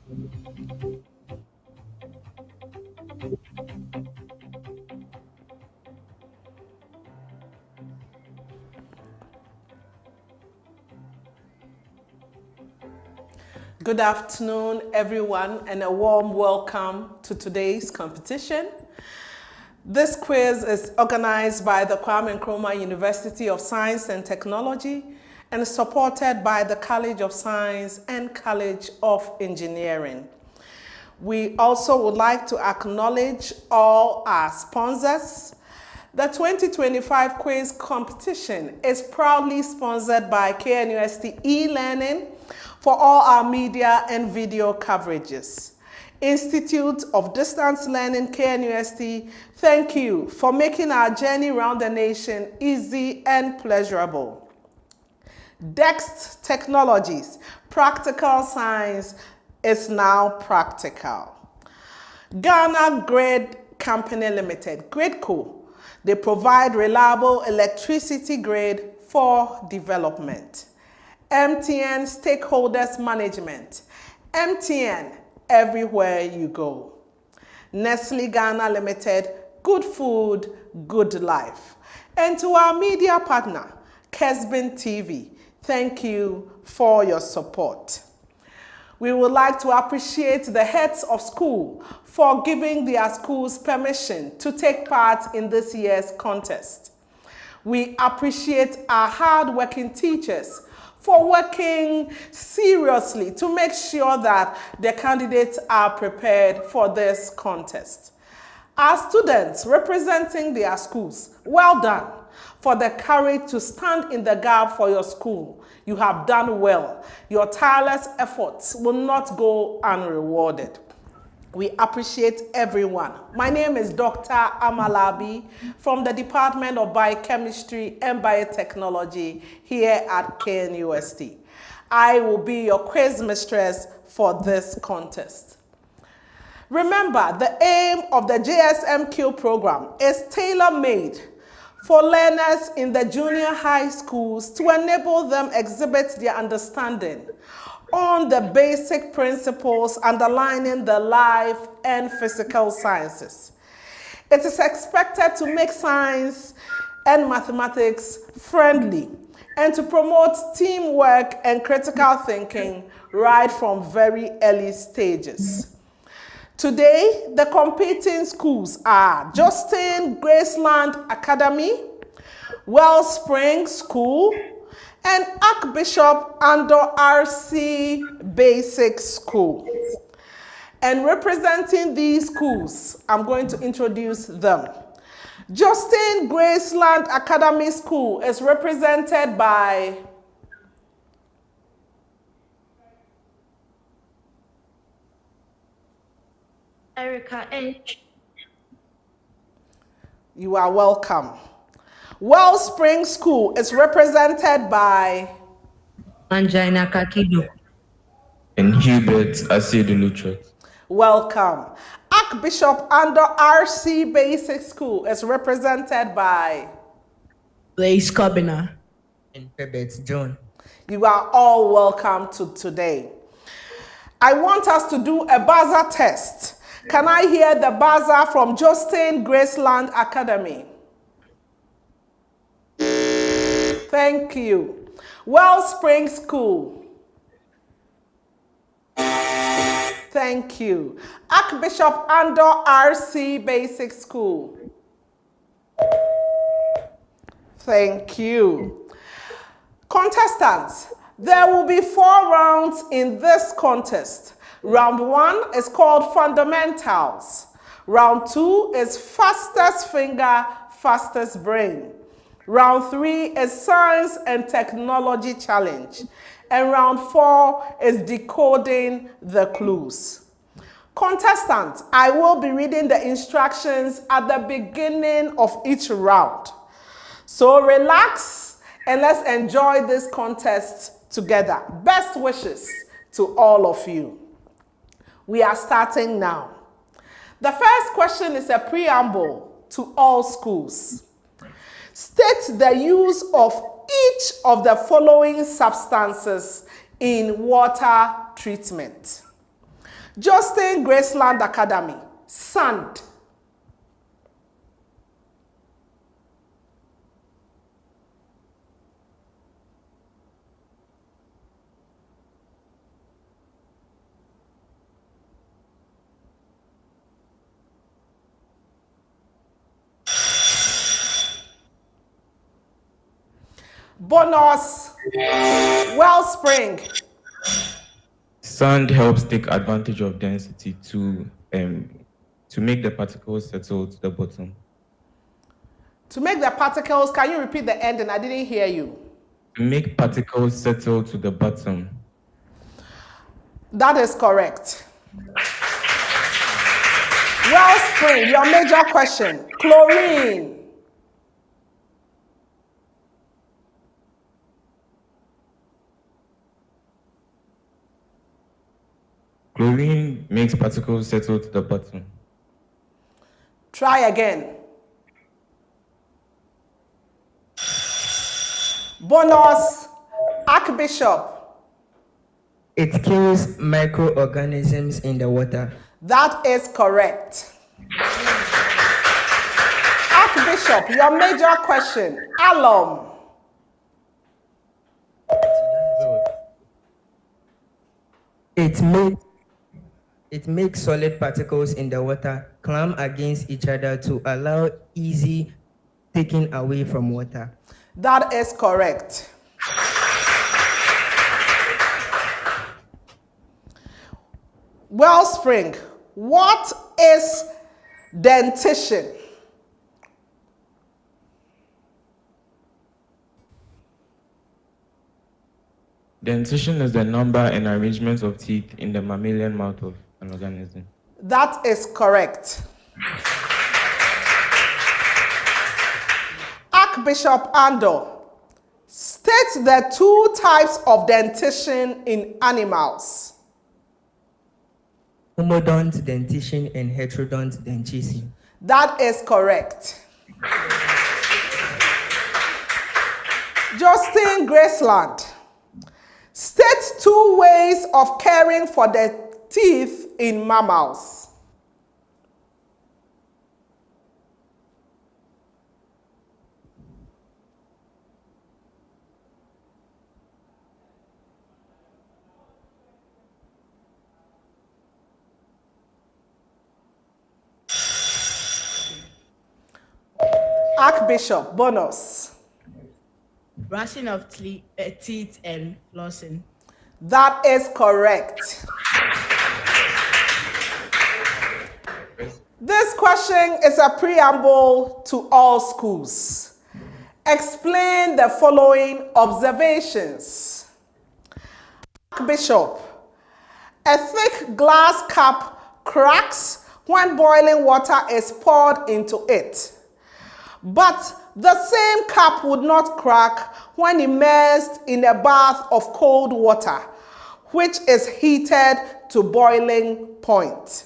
Good afternoon, everyone, and a warm welcome to today's competition. This quiz is organized by the Kwame Nkrumah University of Science and Technology and supported by the College of Science and College of Engineering. We also would like to acknowledge all our sponsors. The 2025 quiz competition is proudly sponsored by KNUST e-learning for all our media and video coverages. Institute of Distance Learning, KNUST, thank you for making our journey around the nation easy and pleasurable. DEXT Technologies, practical science is now practical. Ghana Grid Company Limited, GridCo, they provide reliable electricity grid for development. MTN Stakeholders Management, MTN, everywhere you go. Nestle Ghana Limited, good food, good life. And to our media partner, Kesbin TV, thank you for your support. We would like to appreciate the heads of school for giving their schools permission to take part in this year's contest. We appreciate our hard-working teachers for working seriously to make sure that the candidates are prepared for this contest. Our students representing their schools, well done for the courage to stand in the gap for your school. You have done well. Your tireless efforts will not go unrewarded. We appreciate everyone. My name is Dr. Amalabi from the Department of Biochemistry and Biotechnology here at KNUST. I will be your quiz mistress for this contest. Remember, the aim of the Jsmq program is tailor-made for learners in the junior high schools to enable them exhibit their understanding on the basic principles underlining the life and physical sciences. It is expected to make science and mathematics friendly and to promote teamwork and critical thinking right from very early stages. Today, the competing schools are Justin Graceland Academy, Wellspring School, and Archbishop Andor RC Basic School. And representing these schools, I'm going to introduce them. Justin Graceland Academy School is represented by Erica H. You are welcome. Wellspring School is represented by Angina Kakido and Hubert Asidulucho. Welcome. Archbishop Andor RC Basic School is represented by Blaise Kobina and Pebet John. You are all welcome to today. I want us to do a buzzer test. Can I hear the buzzer from Justin Graceland Academy? Thank you. Wellspring School. Thank you. Archbishop Andor RC Basic School. Thank you. Contestants, there will be 4 rounds in this contest. Round 1 is called Fundamentals. Round 2 is Fastest Finger, Fastest Brain. Round 3 is Science and Technology Challenge. And round 4 is Decoding the Clues. Contestants, I will be reading the instructions at the beginning of each round. So relax and let's enjoy this contest together. Best wishes to all of you. We are starting now. The first question is a preamble to all schools. State the use of each of the following substances in water treatment. Justin Graceland Academy. Sand. Bonus. Wellspring. Sand helps take advantage of density to make the particles settle to the bottom. To make the particles, can you repeat the ending? I didn't hear you. To make particles settle to the bottom. That is correct. Wellspring, your major question. Chlorine. Chlorine makes particles settle to the bottom. Try again. Bonus, Archbishop. It kills microorganisms in the water. That is correct. Archbishop, your major question. Alum. It makes solid particles in the water clamp against each other to allow easy taking away from water. That is correct. Wellspring, what is dentition? Dentition is the number and arrangement of teeth in the mammalian mouth of an organism. That is correct. Archbishop Ando, state the two types of dentition in animals. Homodont dentition and heterodont dentition. That is correct. Justin Graceland, state two ways of caring for the teeth in mammals. Archbishop, bonus. Brushing of teeth and flossing. That is correct. This question is a preamble to all schools. Explain the following observations. Archbishop, a thick glass cup cracks when boiling water is poured into it. But the same cup would not crack when immersed in a bath of cold water, which is heated to boiling point.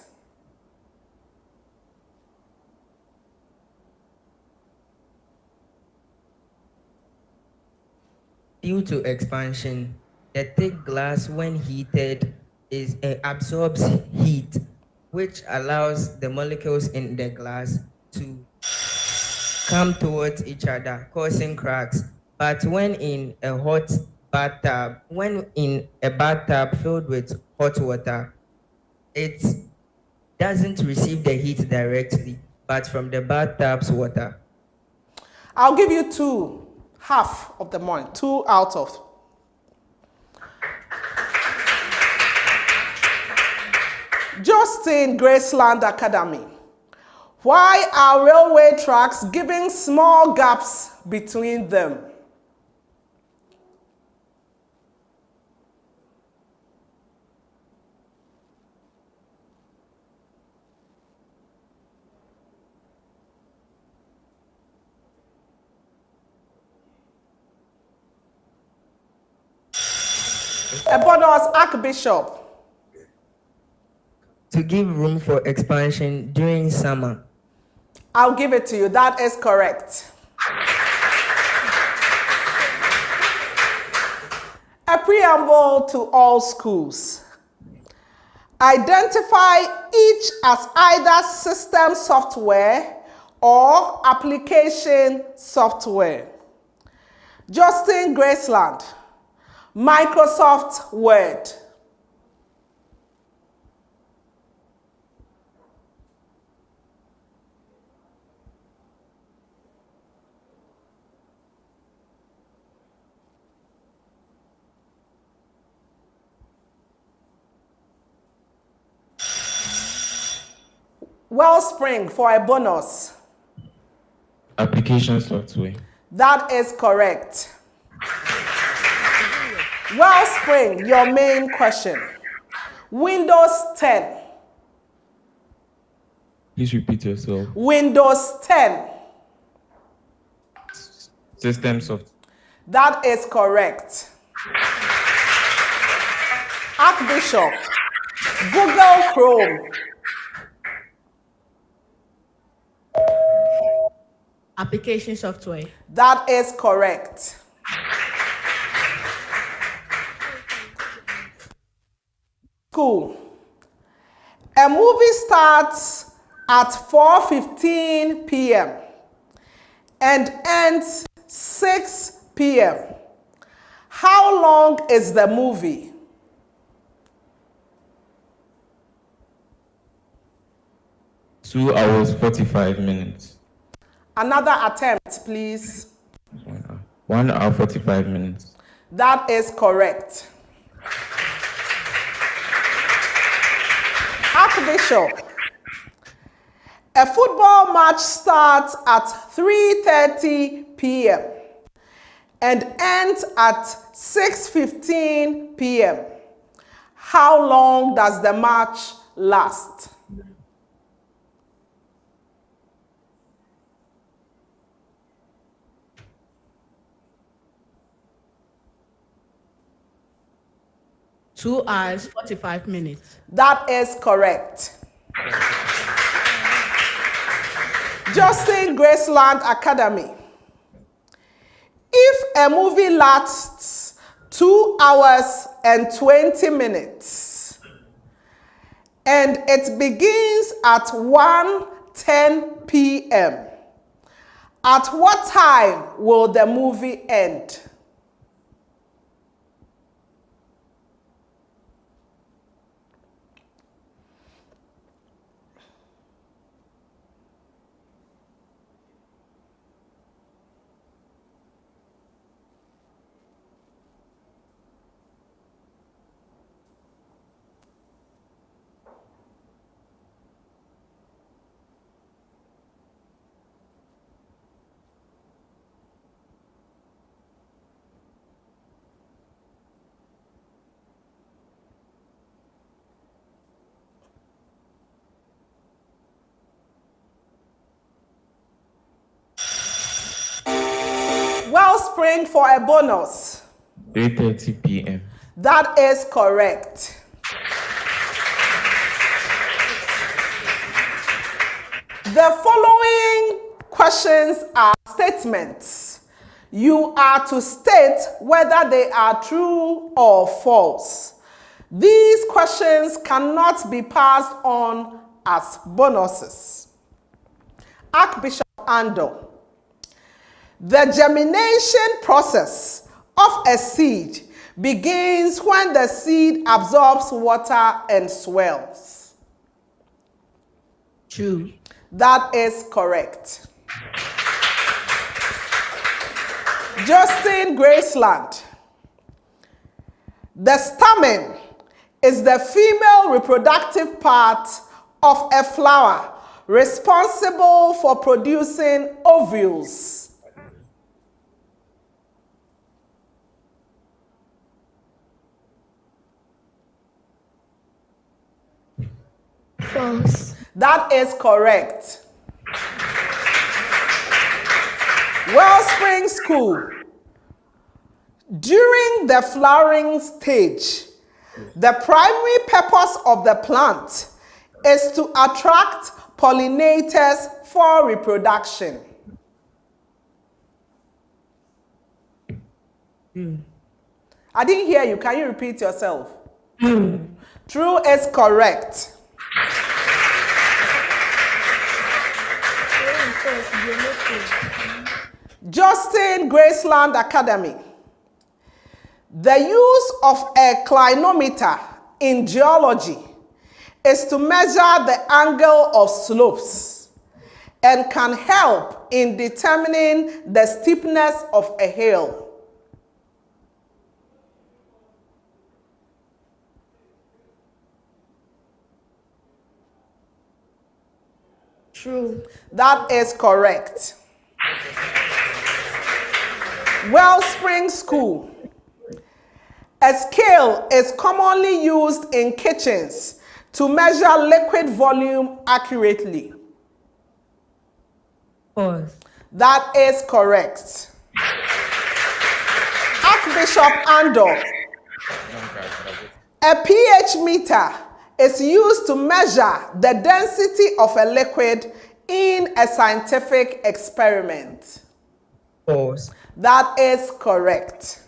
Due to expansion, the thick glass, when heated, absorbs heat, which allows the molecules in the glass to come towards each other, causing cracks. But when in a bathtub filled with hot water, it doesn't receive the heat directly, but from the bathtub's water. I'll give you two, half of the morning, 2 out of. Justin Graceland Academy. Why are railway tracks giving small gaps between them? A bonus, Archbishop. To give room for expansion during summer. I'll give it to you. That is correct. A preamble to all schools. Identify each as either system software or application software. Justin Graceland, Microsoft Word. Wellspring for a bonus. Application software. That is correct. Wellspring, your main question. Windows 10. Please repeat yourself. Windows 10. System software. That is correct. Archbishop, Google Chrome. Application software. That is correct. School. A movie starts at 4:15 p.m. and ends 6 p.m. How long is the movie? Two hours, 45 minutes. Another attempt, please. 1 hour, 45 minutes. That is correct. Archbishop. A football match starts at 3:30 p.m. and ends at 6:15 p.m. How long does the match last? Two hours, 45 minutes. That is correct. Justin Graceland Academy. If a movie lasts 2 hours and 20 minutes and it begins at 1:10 p.m., at what time will the movie end? Wellspring for a bonus. 3:30 p.m. That is correct. The following questions are statements. You are to state whether they are true or false. These questions cannot be passed on as bonuses. Archbishop Ando. The germination process of a seed begins when the seed absorbs water and swells. True. That is correct. Justin Graceland. The stamen is the female reproductive part of a flower responsible for producing ovules. False. That is correct. Wellspring School. During the flowering stage, the primary purpose of the plant is to attract pollinators for reproduction. I didn't hear you. Can you repeat yourself? True is correct. Justin Graceland Academy. The use of a clinometer in geology is to measure the angle of slopes and can help in determining the steepness of a hill. True. That is correct. Wellspring School. A scale is commonly used in kitchens to measure liquid volume accurately. False. That is correct. Archbishop Andor. A pH meter is used to measure the density of a liquid in a scientific experiment. False. That is correct.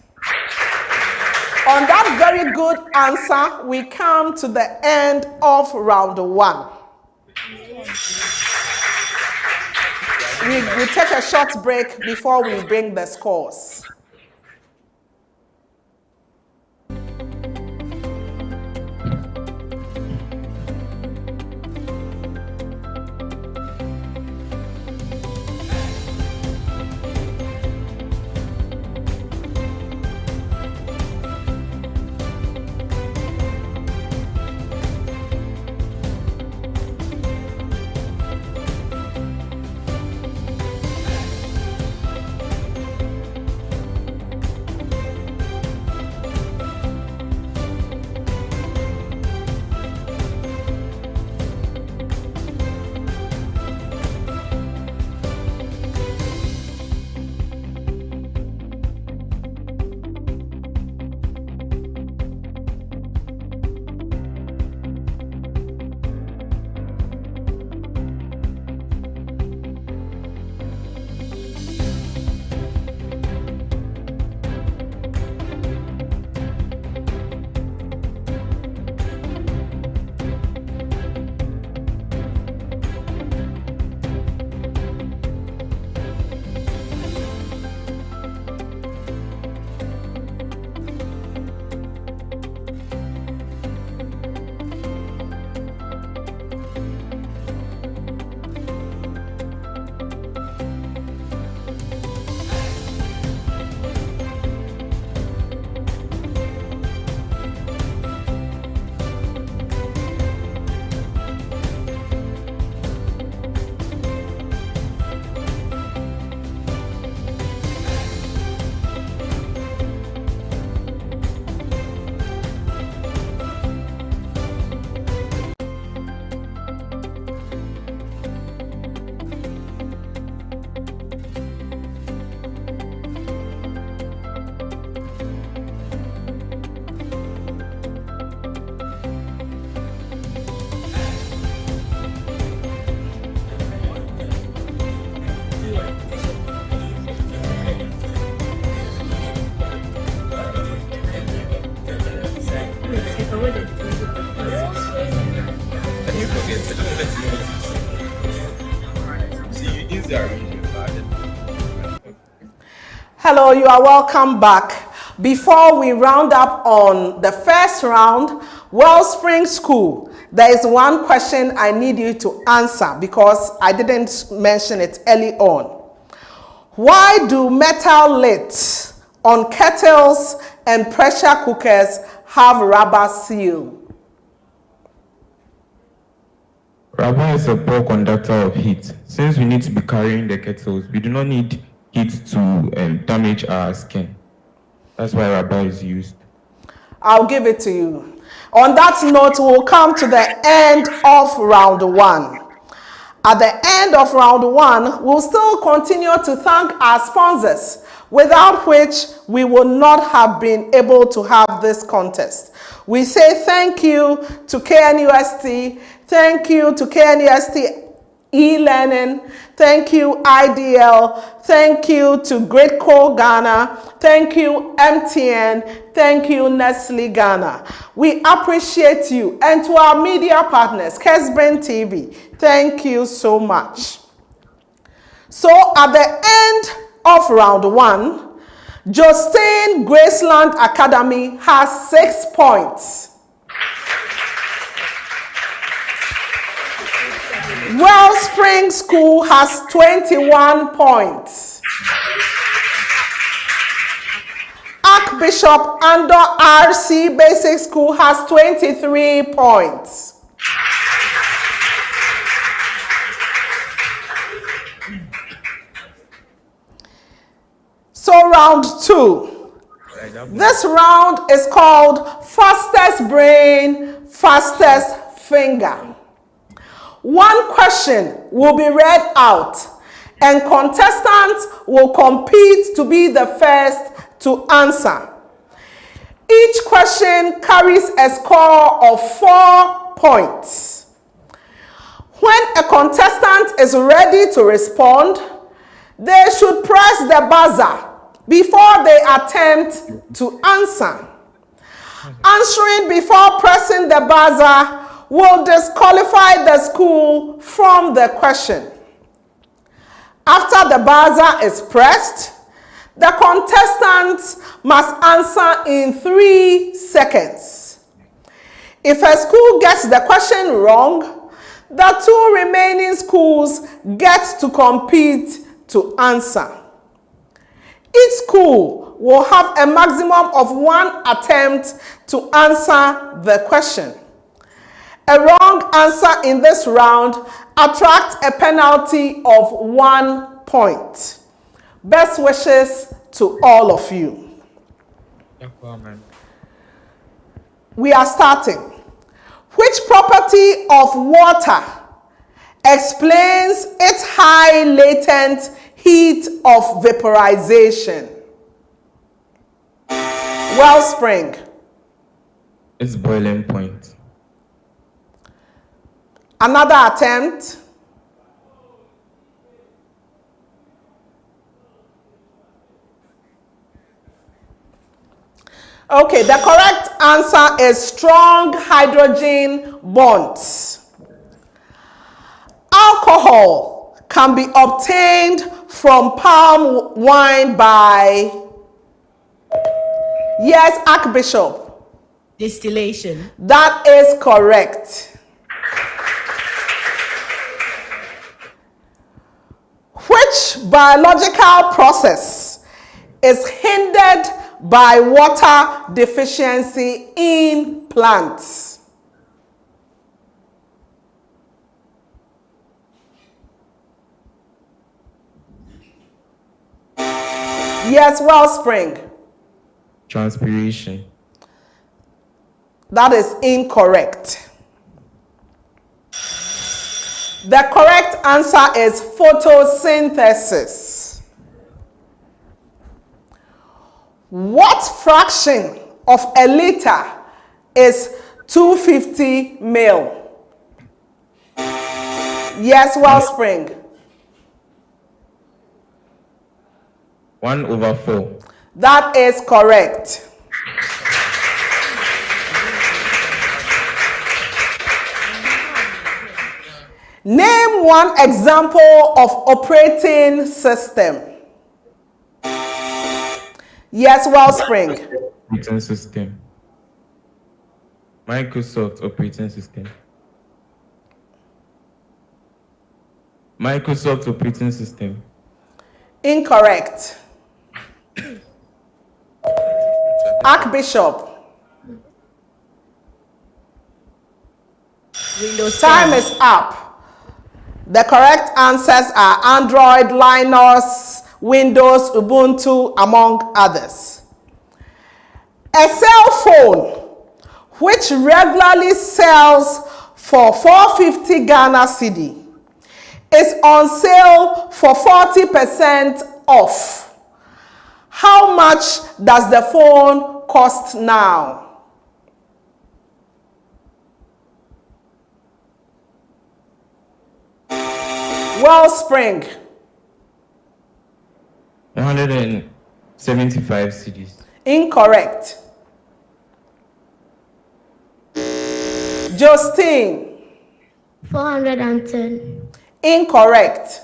On that very good answer, we come to the end of round 1. We take a short break before we bring the scores. Hello, you are welcome back. Before we round up on the first round, Wellspring School, there is one question I need you to answer because I didn't mention it early on. Why do metal lids on kettles and pressure cookers have rubber seal? Rubber is a poor conductor of heat. Since we need to be carrying the kettles, we do not need heat to damage our skin. That's why rubber is used. I'll give it to you. On that note, we'll come to the end of round 1. At the end of round 1, we'll still continue to thank our sponsors, without which we would not have been able to have this contest. We say thank you to KNUST, thank you to KNUST e-learning. Thank you, IDL. Thank you to Great Coal Ghana. Thank you, MTN. Thank you, Nestle Ghana. We appreciate you. And to our media partners, Kesben TV, thank you so much. So at the end of round 1, Justine Graceland Academy has 6 points. Wellspring School has 21 points. Archbishop Ando RC Basic School has 23 points. So round 2. This round is called Fastest Brain, Fastest Finger. One question will be read out and contestants will compete to be the first to answer. Each question carries a score of 4 points. When a contestant is ready to respond, they should press the buzzer before they attempt to answer. Answering before pressing the buzzer will disqualify the school from the question. After the buzzer is pressed, the contestants must answer in 3 seconds. If a school gets the question wrong, the 2 remaining schools get to compete to answer. Each school will have a maximum of 1 attempt to answer the question. A wrong answer in this round attracts a penalty of 1 point. Best wishes to all of you. We are starting. Which property of water explains its high latent heat of vaporization? Wellspring. It's boiling point. Another attempt. Okay, the correct answer is strong hydrogen bonds. Alcohol can be obtained from palm wine by, yes, Archbishop. Distillation. That is correct. Which biological process is hindered by water deficiency in plants? Yes, Wellspring. Transpiration. That is incorrect. The correct answer is photosynthesis. What fraction of a liter is 250 ml? Yes, Wellspring. 1/4. That is correct. Name one example of operating system. Yes, Wellspring. Operating system. Microsoft operating system. Microsoft operating system. Incorrect. Archbishop. Windows Time 10. is up. The correct answers are Android, Linux, Windows, Ubuntu, among others. A cell phone which regularly sells for 450 Ghana cedi is on sale for 40% off. How much does the phone cost now? Wellspring. 175 CDs. Incorrect. Justine. 410. Incorrect.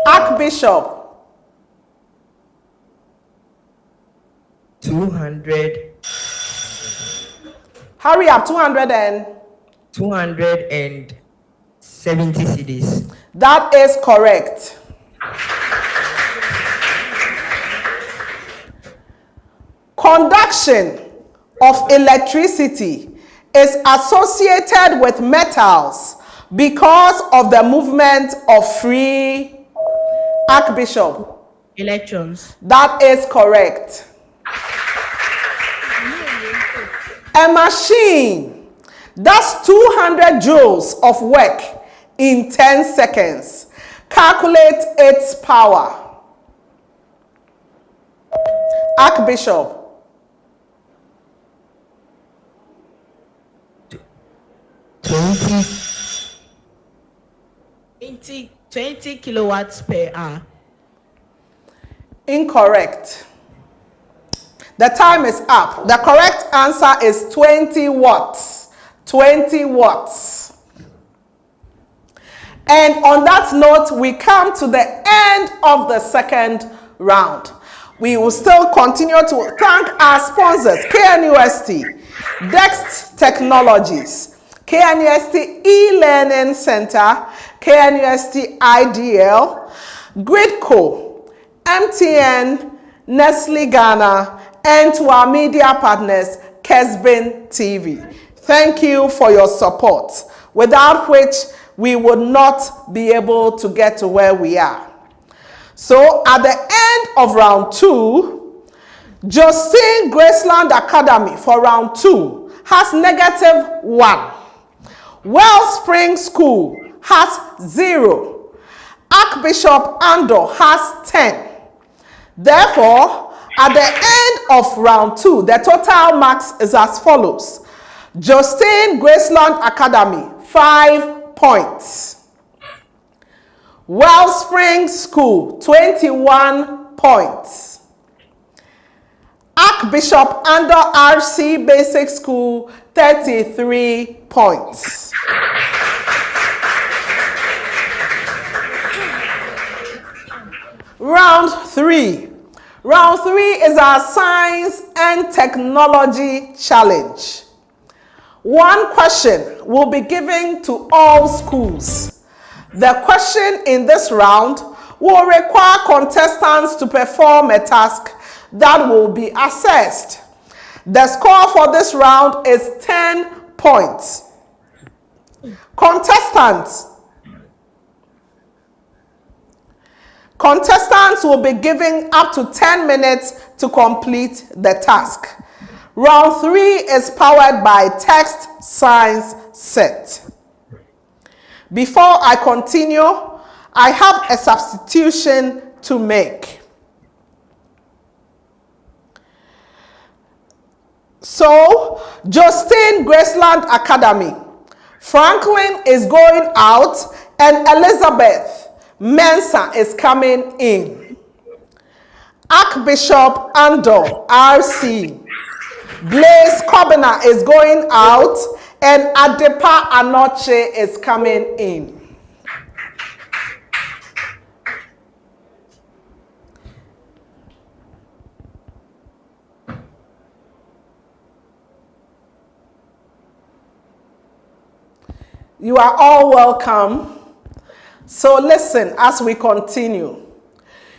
Archbishop. 200. Hurry up, 200 and... 270 CDs. That is correct. Conduction of electricity is associated with metals because of the movement of free... Archbishop. Electrons. That is correct. A machine does 200 joules of work in 10 seconds. Calculate its power. Archbishop. 20 kilowatts per hour. Incorrect. The time is up. The correct answer is 20 watts. 20 watts. And on that note, we come to the end of the second round. We will still continue to thank our sponsors, KNUST, Dext Technologies, KNUST E-Learning Center, KNUST IDL, Gridco, MTN, Nestle Ghana, and to our media partners, Kesbin TV. Thank you for your support, without which we would not be able to get to where we are. So at the end of round 2, Justine Graceland Academy for round 2 has -1. Wellspring School has 0. Archbishop Andor has 10. Therefore, at the end of round 2, the total marks is as follows. Justine Graceland Academy, 5 points. Wellspring School, 21 points. Archbishop Andor RC Basic School, 33 points. Round 3. Round 3 is our Science and Technology Challenge. One question will be given to all schools. The question in this round will require contestants to perform a task that will be assessed. The score for this round is 10 points. Contestants will be given up to 10 minutes to complete the task. Round 3 is powered by Text Science Set. Before I continue, I have a substitution to make. So, Justine Graceland Academy, Franklin is going out and Elizabeth Mensah is coming in. Archbishop Andor RC, Blaise Kobina is going out and Adepa Anoche is coming in. You are all welcome. So listen as we continue.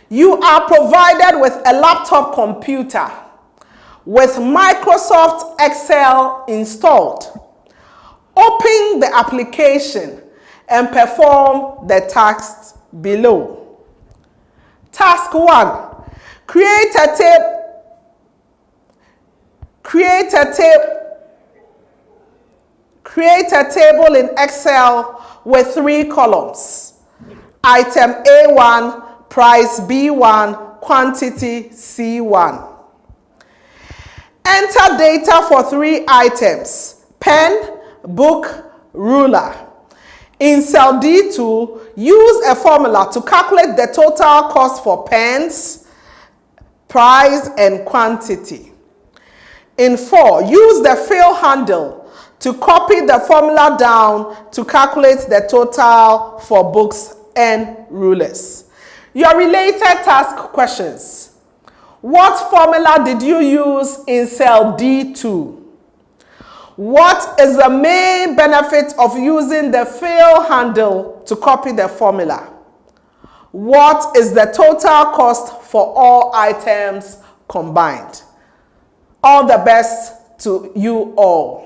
You are provided with a laptop computer with Microsoft Excel installed. Open the application and perform the tasks below. Task 1. Create a table in Excel with 3 columns. Item A1, price B1, quantity C1. Enter data for 3 items: pen, book, ruler. In cell D2, use a formula to calculate the total cost for pens, price, and quantity. In 4, use the fill handle to copy the formula down to calculate the total for books and rulers. Your related task questions. What formula did you use in cell D2? What is the main benefit of using the fill handle to copy the formula? What is the total cost for all items combined? All the best to you all.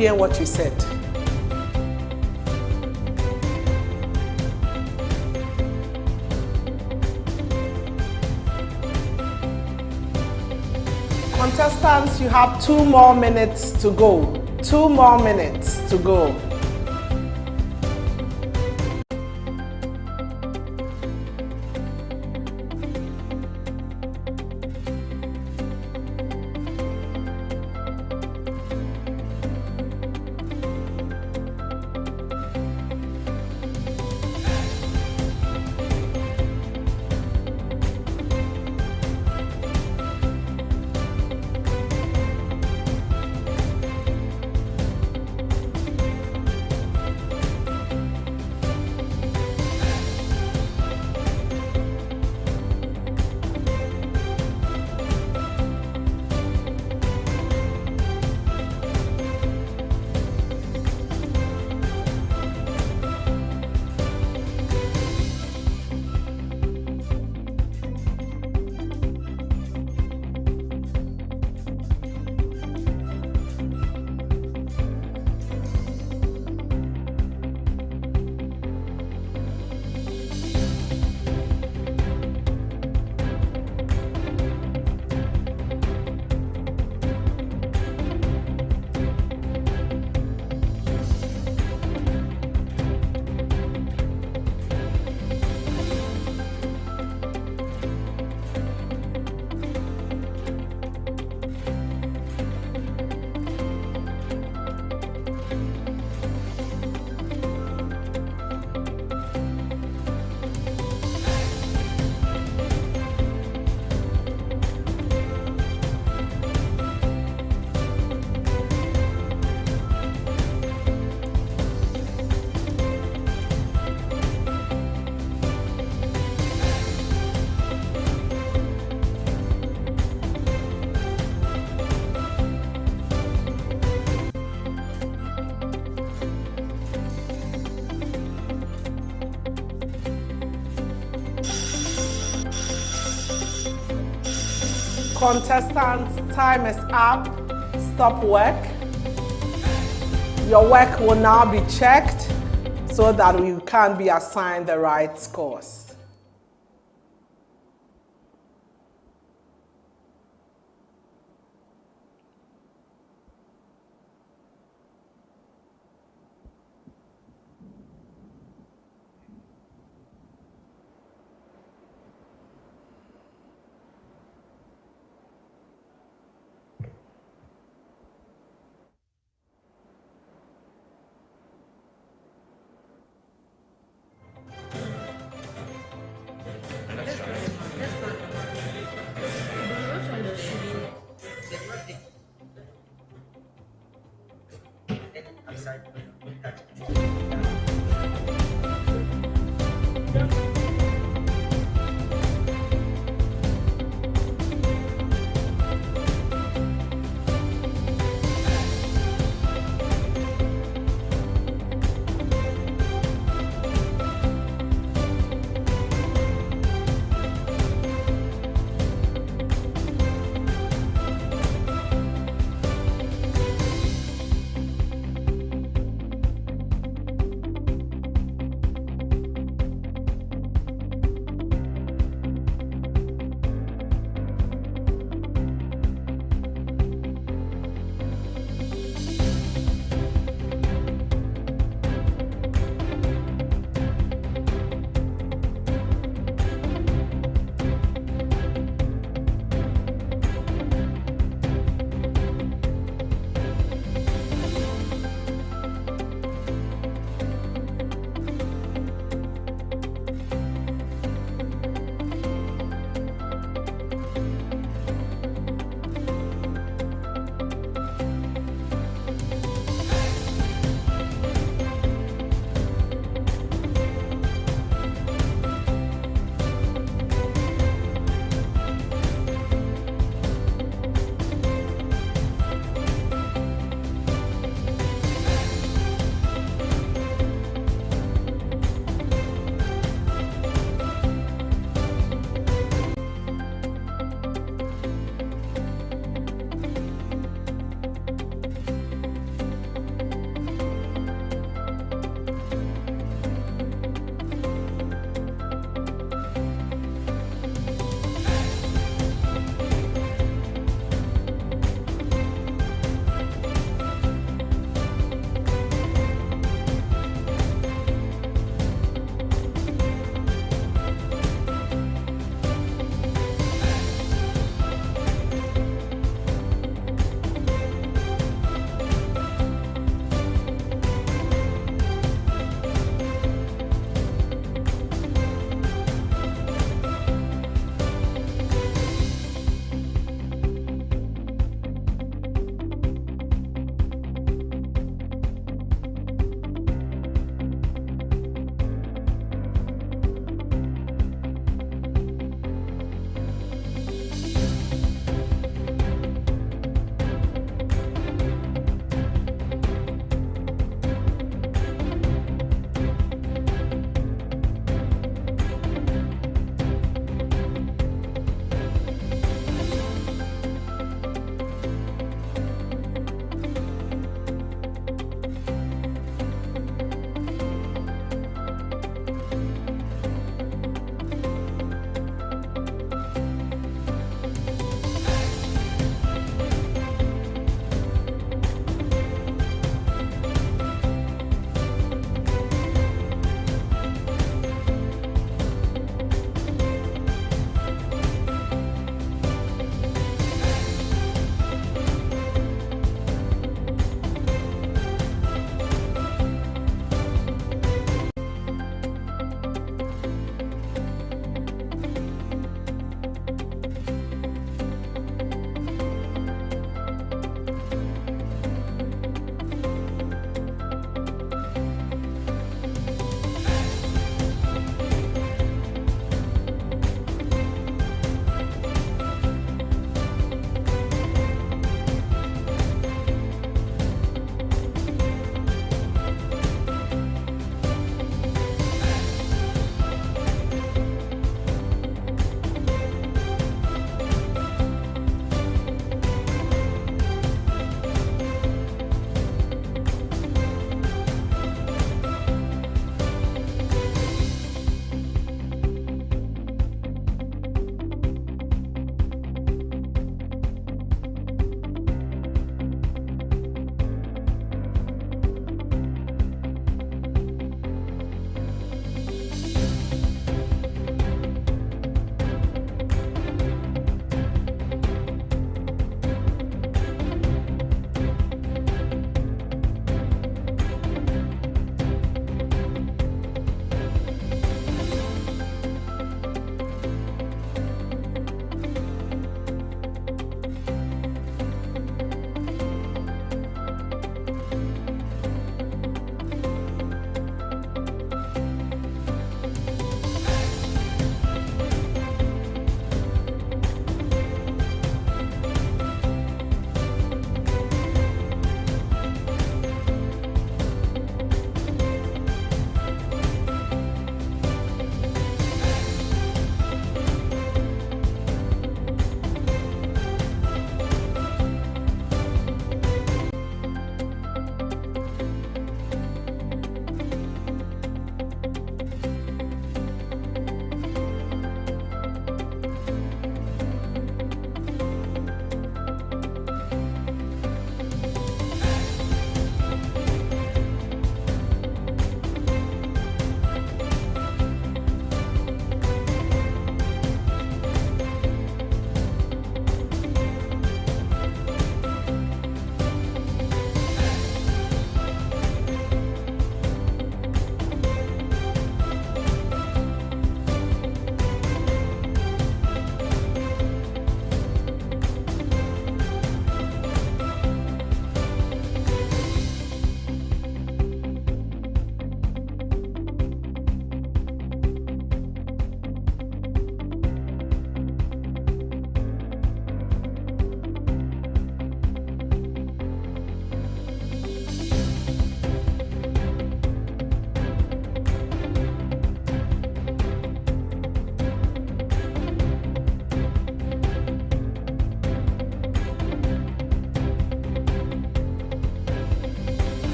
hear what you said. Contestants, you have 2 more minutes to go. 2 more minutes to go. Contestants, time is up. Stop work. Your work will now be checked so that you can be assigned the right scores.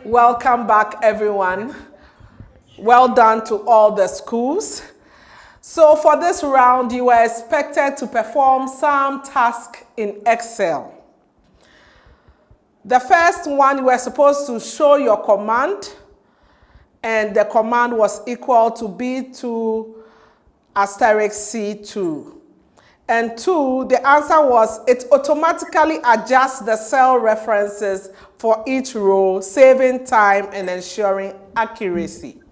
Welcome back, everyone. Well done to all the schools. So for this round, you are expected to perform some task in Excel. The first one, you were supposed to show your command, and the command was equal to B2 asterisk C2. And 2, the answer was it automatically adjusts the cell references for each row, saving time and ensuring accuracy.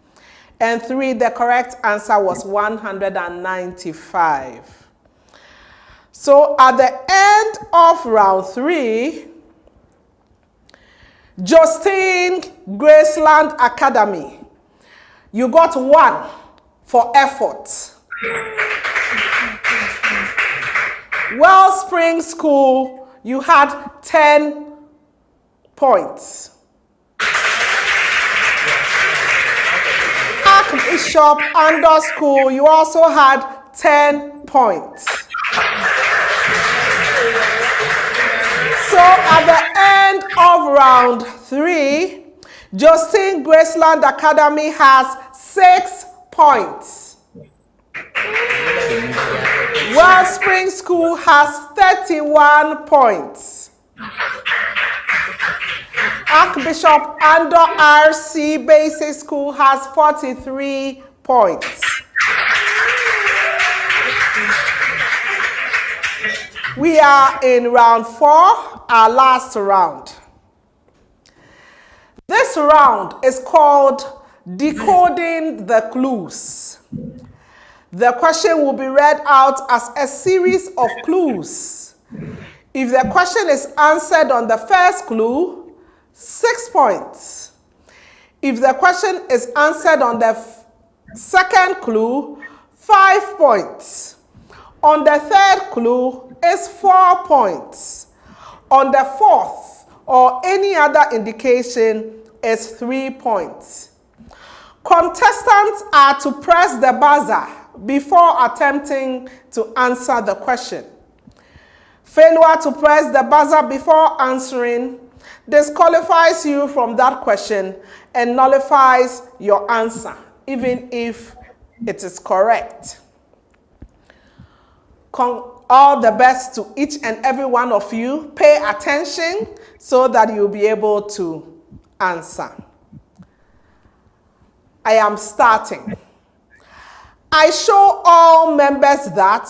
And 3, the correct answer was 195. So at the end of round 3, Justine Graceland Academy, you got 1 for effort. Wellspring School, you had 10 points. Archbishop Andor School, you also had 10 points. So at the end of round 3, Justine Graceland Academy has 6 points. Wellspring School has 31 points. Archbishop Andor RC Basic School has 43 points. We are in round 4, our last round. This round is called Decoding the Clues. The question will be read out as a series of clues. If the question is answered on the first clue, 6 points. If the question is answered on the second clue, 5 points. On the third clue is 4 points. On the fourth or any other indication is 3 points. Contestants are to press the buzzer before attempting to answer the question. Failure to press the buzzer before answering disqualifies you from that question and nullifies your answer, even if it is correct. All the best to each and every one of you. Pay attention so that you'll be able to answer. I am starting. I show all members that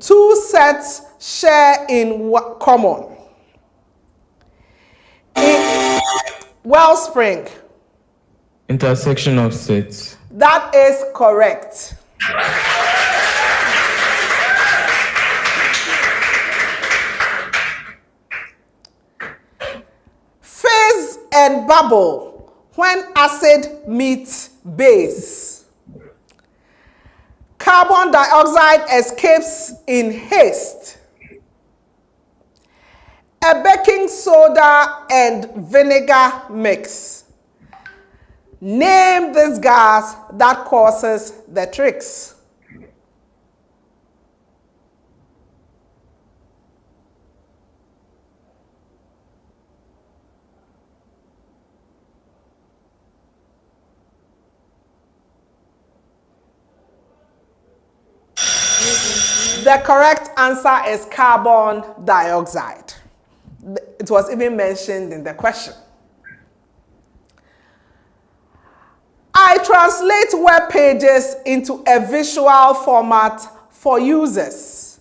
2 sets share in common. In Wellspring. Intersection of sets. That is correct. Phase and bubble when acid meets base. Carbon dioxide escapes in haste. A baking soda and vinegar mix. Name this gas that causes the tricks. The correct answer is carbon dioxide. It was even mentioned in the question. I translate web pages into a visual format for users.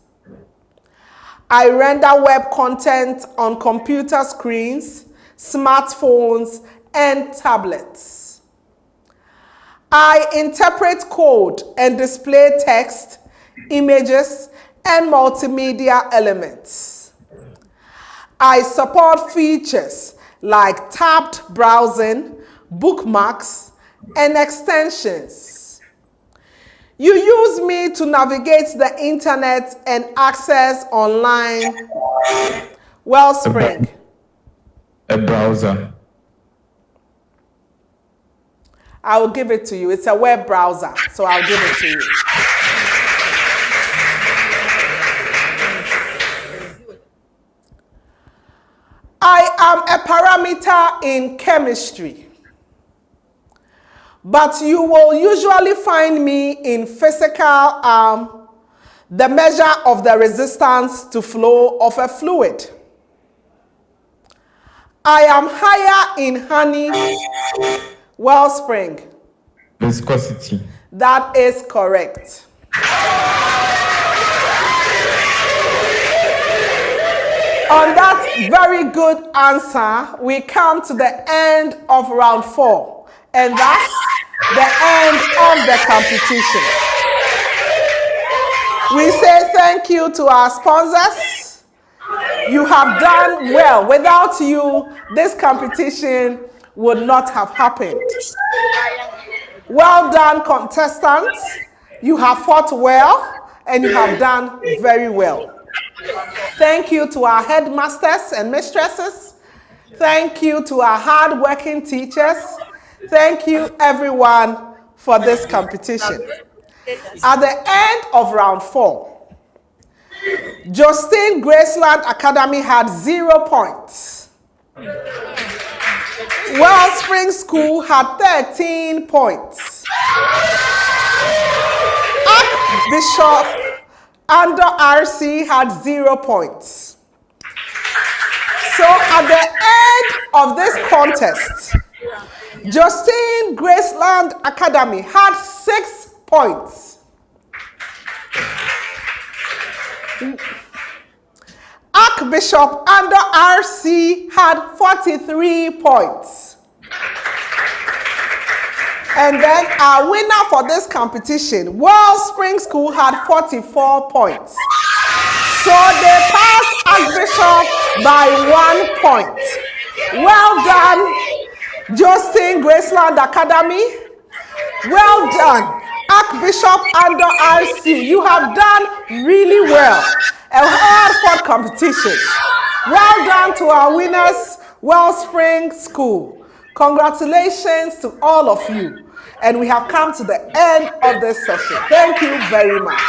I render web content on computer screens, smartphones, and tablets. I interpret code and display text, images, and multimedia elements. I support features like tabbed browsing, bookmarks, and extensions. You use me to navigate the internet and access online. Wellspring. A browser. I will give it to you. It's a web browser, so I'll give it to you. I am a parameter in chemistry, but you will usually find me in physical, the measure of the resistance to flow of a fluid. I am higher in honey wellspring. Viscosity. That is correct. On that very good answer, we come to the end of round 4, and that's the end of the competition. We say thank you to our sponsors. You have done well. Without you, this competition would not have happened. Well done, contestants. You have fought well, and you have done very well. Thank you to our headmasters and mistresses. Thank you to our hard-working teachers. Thank you, everyone, for this competition. At the end of round 4, Justine Graceland Academy had 0 points. Wellspring School had 13 points. Archbishop Under RC had 0 points. So at the end of this contest, Justine Graceland Academy had 6 points. Archbishop Under RC had 43 points. And then our winner for this competition, Wellspring School, had 44 points. So they passed Archbishop by 1 point. Well done, Justine Graceland Academy. Well done, Archbishop Under RC. You have done really well. A hard-fought competition. Well done to our winners, Wellspring School. Congratulations to all of you. And we have come to the end of this session. Thank you very much.